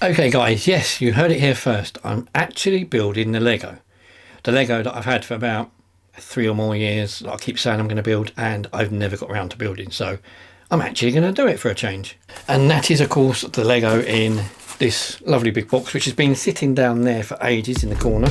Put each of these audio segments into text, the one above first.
Okay guys, yes, you heard it here first. I'm actually building the Lego. The Lego that I've had for about 3 or more years, that I keep saying I'm going to build, and I've never got around to building. So I'm actually going to do it for a change. And that is, of course, the Lego in this lovely big box, which has been sitting down there for ages in the corner.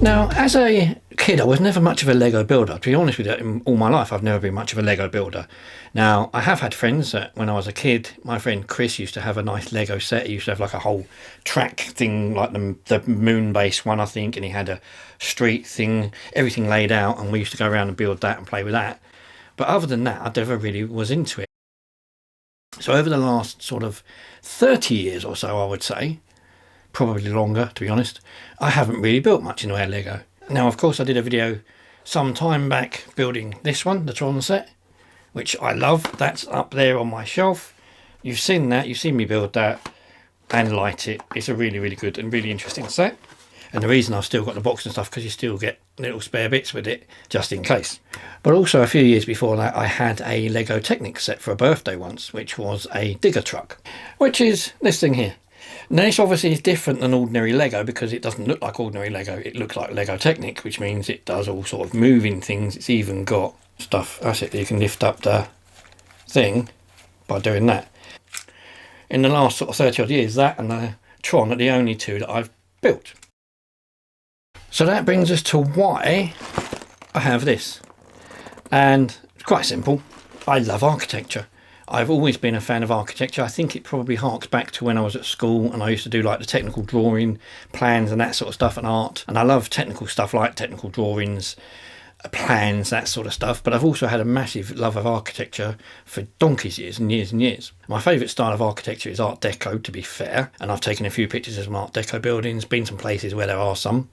Now, as a kid, I was never much of a Lego builder. To be honest with you, in all my life, I've never been much of a Lego builder. Now, I have had friends that when I was a kid, my friend Chris used to have a nice Lego set. He used to have like a whole track thing, like the moon base one, I think, and he had a street thing, everything laid out, and we used to go around and build that and play with that. But other than that, I never really was into it. So over the last sort of 30 years or so, I would say, probably longer to be honest, I haven't really built much in the way of Lego. Now of course I did a video some time back building this one, the Tron set, which I love. That's up there on my shelf. You've seen that, you've seen me build that and light it. It's a really good and really interesting set, and the reason I've still got the box and stuff, because you still get little spare bits with it just in case. But also a few years before that I had a Lego Technic set for a birthday once, which was a digger truck, which is this thing here. Now this obviously is different than ordinary Lego because it doesn't look like ordinary Lego, it looks like Lego Technic, which means it does all sort of moving things. It's even got stuff, that's it, you can lift up the thing by doing that. In the last sort of 30 odd years, that and the Tron are the only two that I've built. So that brings us to why I have this. And it's quite simple. I love architecture. I've always been a fan of architecture. I think it probably harks back to when I was at school and I used to do like the technical drawing plans and that sort of stuff and art. And I love technical stuff like technical drawings, plans, that sort of stuff. But I've also had a massive love of architecture for donkey's years and years and years. My favourite style of architecture is Art Deco, to be fair. And I've taken a few pictures of some Art Deco buildings, been some places where there are some.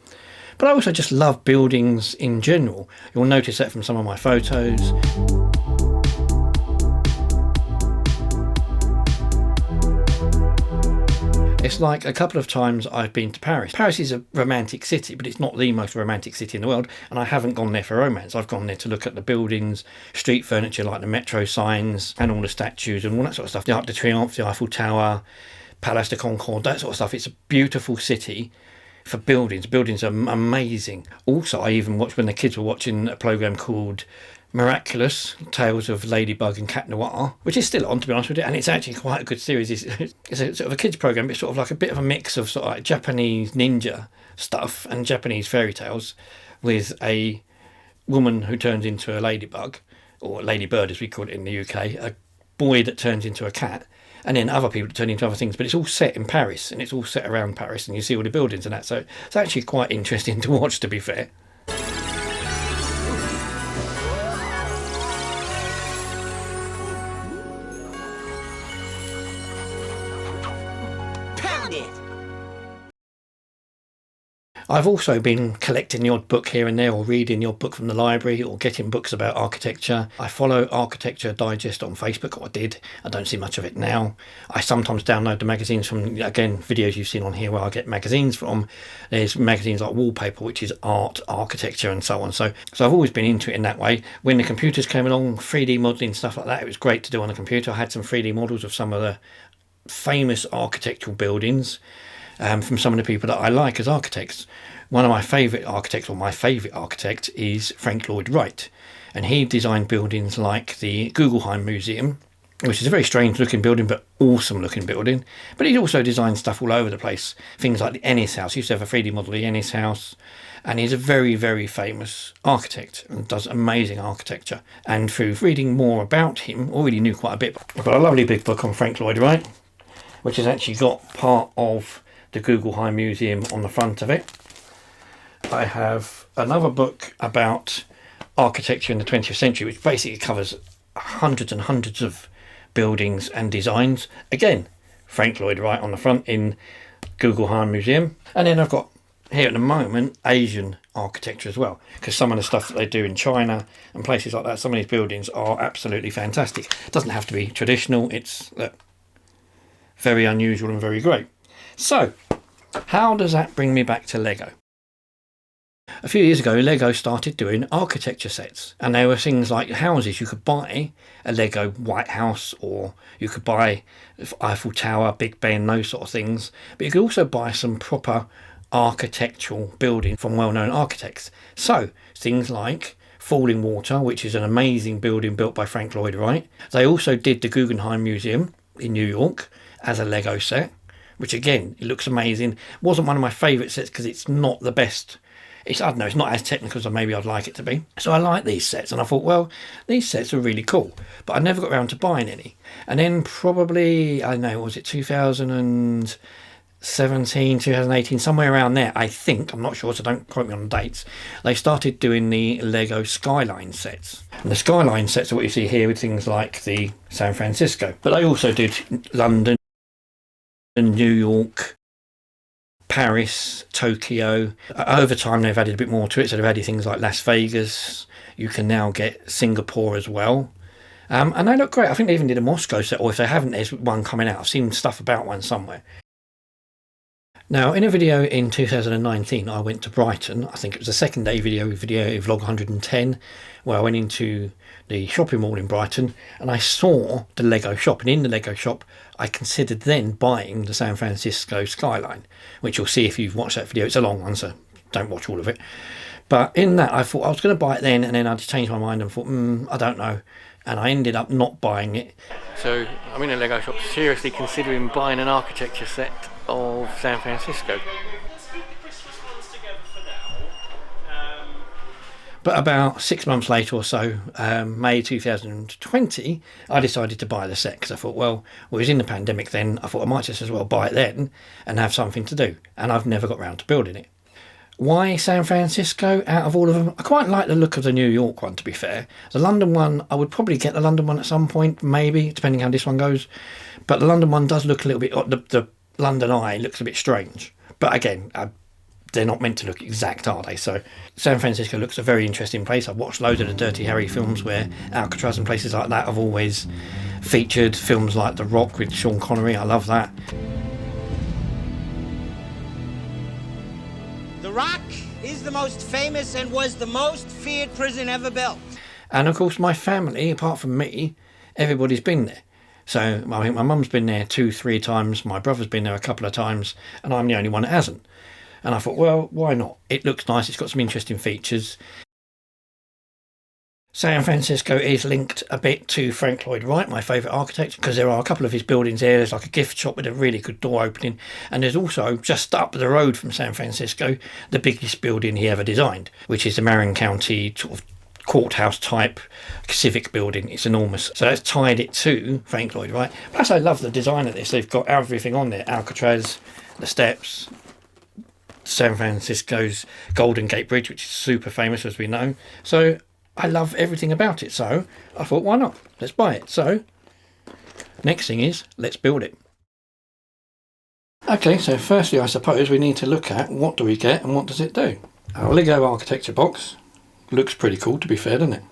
But I also just love buildings in general. You'll notice that from some of my photos. It's like a couple of times I've been to Paris. Paris is a romantic city, but it's not the most romantic city in the world, and I haven't gone there for romance. I've gone there to look at the buildings, street furniture like the metro signs and all the statues and all that sort of stuff. The Arc de Triomphe, the Eiffel Tower, Palace de Concorde, that sort of stuff. It's a beautiful city for buildings. Buildings are amazing. Also, I even watched when the kids were watching a programme called Miraculous Tales of Ladybug and Cat Noir, which is still on, to be honest with you, and it's actually quite a good series. It's a sort of a kids program. It's sort of like a bit of a mix of sort of like Japanese ninja stuff and Japanese fairy tales, with a woman who turns into a ladybug, or a ladybird as we call it in the UK, a boy that turns into a cat, and then other people that turn into other things. But it's all set in Paris, and it's all set around Paris, and you see all the buildings and that, so it's actually quite interesting to watch, to be fair. I've also been collecting the odd book here and there, or reading the odd book from the library, or getting books about architecture. I follow Architecture Digest on Facebook, or I did. I don't see much of it now. I sometimes download the magazines from, again, videos you've seen on here where I get magazines from. There's magazines like Wallpaper, which is art, architecture and so on. So I've always been into it in that way. When the computers came along, 3D modelling, stuff like that, it was great to do on a computer. I had some 3D models of some of the famous architectural buildings. From some of the people that I like as architects. One of my favourite architects, or my favourite architect, is Lloyd Wright, and he designed buildings like the Guggenheim Museum, which is a very strange looking building but awesome looking building. But he also designed stuff all over the place, things like the Ennis House. He used to have a 3D model of the Ennis House, and he's a very famous architect and does amazing architecture. And through reading more about him, already knew quite a bit. I've got a lovely big book on Lloyd Wright, which has actually got part of the Guggenheim Museum on the front of it. I have another book about architecture in the 20th century, which basically covers hundreds and hundreds of buildings and designs. Again, Lloyd Wright on the front in Guggenheim Museum. And then I've got here at the moment Asian architecture as well, because some of the stuff that they do in China and places like that, some of these buildings are absolutely fantastic. It doesn't have to be traditional, it's very unusual and very great. So, how does that bring me back to Lego? A few years ago, Lego started doing architecture sets, and there were things like houses. You could buy a Lego White House, or you could buy Eiffel Tower, Big Ben, those sort of things. But you could also buy some proper architectural building from well-known architects. So things like Falling Water, which is an amazing building built by Lloyd Wright. They also did the Guggenheim Museum in New York as a Lego set, which again, it looks amazing. Wasn't one of my favourite sets because it's not the best. I don't know, it's not as technical as maybe I'd like it to be. So I like these sets, and I thought, well, these sets are really cool. But I never got around to buying any. And then probably, I don't know, was it 2017, 2018, somewhere around there, I think, I'm not sure, so don't quote me on the dates, they started doing the Lego Skyline sets. And the Skyline sets are what you see here with things like the San Francisco. But they also did London, New York, Paris, Tokyo. Over time they've added a bit more to it, so they've added things like Las Vegas. You can now get Singapore as well. And they look great. I think they even did a Moscow set, or if they haven't, there's one coming out. I've seen stuff about one somewhere. Now, in a video in 2019, I went to Brighton. I think it was a second day video vlog 110, where I went into the shopping mall in Brighton and I saw the Lego shop. And in the Lego shop, I considered then buying the San Francisco Skyline, which you'll see if you've watched that video. It's a long one, so don't watch all of it. But in that, I thought I was going to buy it then, and then I just changed my mind and thought, I don't know. And I ended up not buying it. So I'm in a Lego shop seriously considering buying an architecture set of San Francisco. But about 6 months later or so, May 2020, I decided to buy the set because I thought, well, it was in the pandemic then. I thought I might just as well buy it then and have something to do. And I've never got round to building it. Why San Francisco out of all of them? I quite like the look of the New York one, to be fair. The London one, I would probably get the London one at some point, maybe, depending how this one goes. But the London one does look a little bit, the London Eye looks a bit strange. But again, they're not meant to look exact, are they? So San Francisco looks a very interesting place. I've watched loads of the Dirty Harry films where Alcatraz and places like that have always featured. Films like The Rock with Sean Connery, I love that. The Rock is the most famous and was the most feared prison ever built. And of course my family, apart from me, everybody's been there. So I think my mum's been there 2-3 times, my brother's been there a couple of times, and I'm the only one that hasn't. And I thought, well, why not? It looks nice, it's got some interesting features. San Francisco is linked a bit to Lloyd Wright, my favourite architect, because there are a couple of his buildings there. There's like a gift shop with a really good door opening, and there's also, just up the road from San Francisco, the biggest building he ever designed, which is the Marin County sort of courthouse type civic building. It's enormous. So that's tied it to Lloyd Wright. Plus I love the design of this. They've got everything on there. Alcatraz, the steps, San Francisco's Golden Gate Bridge, which is super famous as we know. So I love everything about it, so I thought, why not? Let's buy it. So, next thing is, let's build it. Okay, so firstly, I suppose we need to look at what do we get and what does it do. Our Lego architecture box looks pretty cool, to be fair, doesn't it?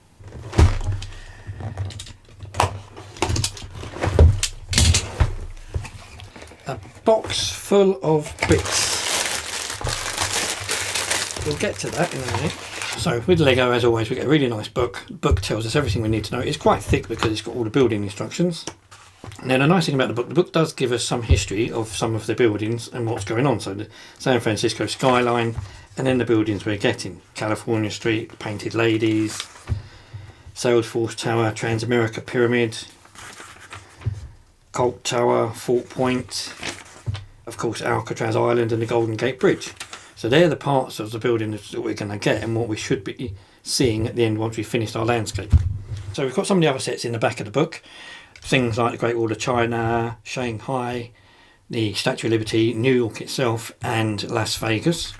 A box full of bits. We'll get to that in a minute. So with Lego, as always, we get a really nice book. The book tells us everything we need to know. It's quite thick because it's got all the building instructions. Now the nice thing about the book does give us some history of some of the buildings and what's going on. So the San Francisco skyline, and then the buildings we're getting. California Street, Painted Ladies, Salesforce Tower, Transamerica Pyramid, Colt Tower, Fort Point, of course Alcatraz Island and the Golden Gate Bridge. So they're the parts of the building that we're going to get and what we should be seeing at the end once we've finished our landscape. So we've got some of the other sets in the back of the book. Things like the Great Wall of China, Shanghai, the Statue of Liberty, New York itself and Las Vegas.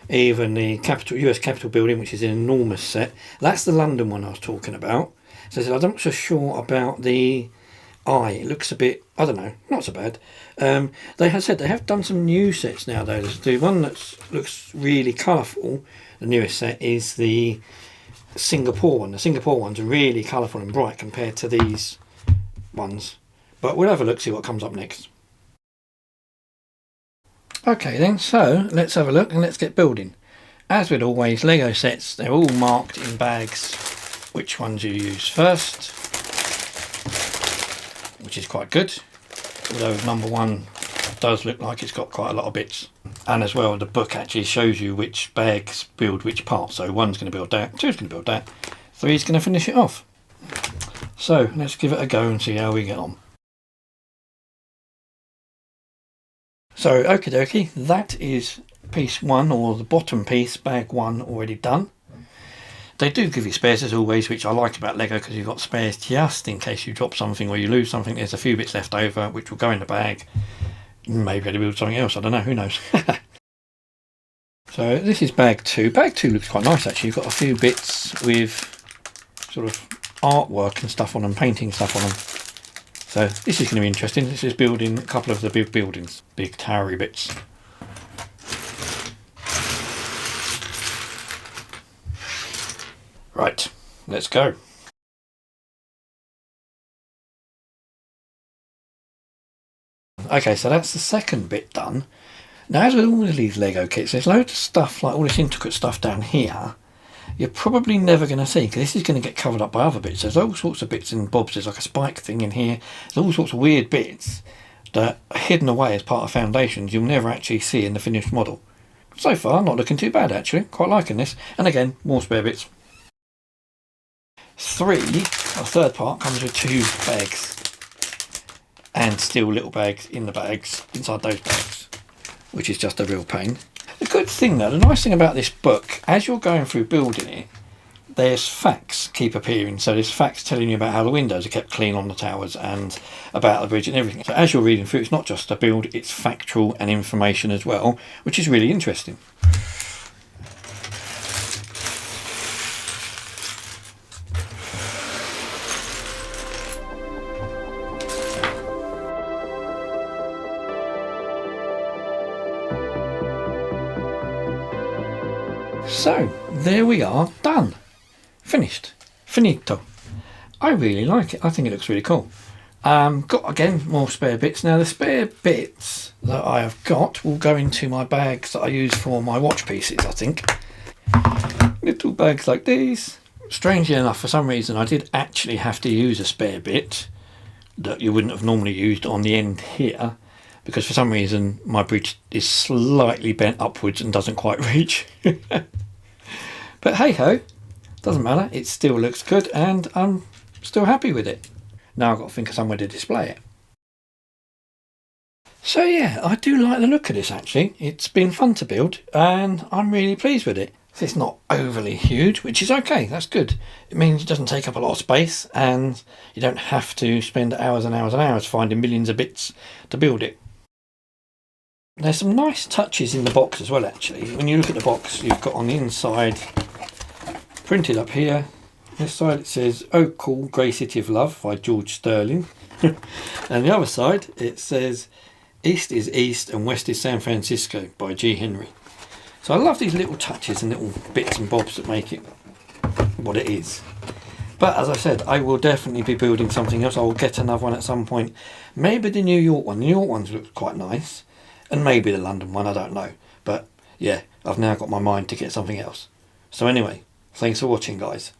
Even the US Capitol building, which is an enormous set. That's the London one I was talking about. So I'm not so sure about the eye. It looks a bit, I don't know, not so bad. They have said they have done some new sets now though. The one that looks really colourful, the newest set, is the Singapore one. The Singapore ones are really colourful and bright compared to these ones. But we'll have a look, see what comes up next. Okay then, so let's have a look and let's get building. As with always, Lego sets, they're all marked in bags which ones you use first, which is quite good, although number one does look like it's got quite a lot of bits. And as well, the book actually shows you which bags build which part. So one's going to build that, two's going to build that, three's going to finish it off. So let's give it a go and see how we get on. So okie dokie, that is piece one, or the bottom piece, bag one, already done. They do give you spares as always, which I like about Lego, because you've got spares just in case you drop something or you lose something. There's a few bits left over which will go in the bag. Maybe to build something else, I don't know, who knows. So this is bag two. Bag two looks quite nice actually. You've got a few bits with sort of artwork and stuff on them, painting stuff on them. So this is going to be interesting. This is building a couple of the big buildings, big towery bits. Right, let's go. Okay, so that's the second bit done. Now, as with all of these Lego kits, there's loads of stuff, like all this intricate stuff down here, you're probably never going to see, because this is going to get covered up by other bits. There's all sorts of bits and bobs. There's like a spike thing in here. There's all sorts of weird bits that are hidden away as part of foundations you'll never actually see in the finished model. So far, not looking too bad actually. Quite liking this. And again, more spare bits. Our third part comes with two bags. And still little bags in the bags, inside those bags, which is just a real pain. The good thing though, the nice thing about this book, as you're going through building it, there's facts keep appearing. So there's facts telling you about how the windows are kept clean on the towers and about the bridge and everything. So as you're reading through, it's not just a build, it's factual and information as well, which is really interesting. So there we are, done, finished, finito. I really like it. I think it looks really cool. Got again more spare bits. Now the spare bits that I have got will go into my bags that I use for my watch pieces, I think. Little bags like these. Strangely enough, for some reason I did actually have to use a spare bit that you wouldn't have normally used on the end here, because for some reason my bridge is slightly bent upwards and doesn't quite reach. But hey ho, doesn't matter, it still looks good and I'm still happy with it. Now I've got to think of somewhere to display it. So yeah, I do like the look of this actually. It's been fun to build and I'm really pleased with it. It's not overly huge, which is okay, that's good. It means it doesn't take up a lot of space and you don't have to spend hours and hours and hours finding millions of bits to build it. There's some nice touches in the box as well actually. When you look at the box, you've got on the inside, printed up here, this side it says "Oh Cool, Grey City of Love" by George Sterling. And the other side it says "East is East and West is San Francisco" by G. Henry. So I love these little touches and little bits and bobs that make it what it is. But as I said, I will definitely be building something else. I will get another one at some point. Maybe the New York one. The New York ones look quite nice. And maybe the London one, I don't know. But yeah, I've now got my mind to get something else. So anyway, thanks for watching guys.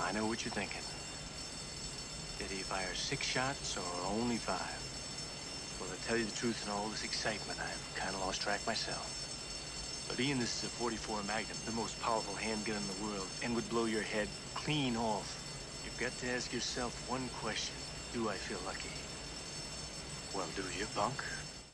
I know what you're thinking. Did he fire 6 shots or only 5? Well, to tell you the truth, in all this excitement, I've kind of lost track myself. But Ian, this is a 44 Magnum, the most powerful handgun in the world, and would blow your head clean off. You've got to ask yourself one question. Do I feel lucky? Well, do you, punk?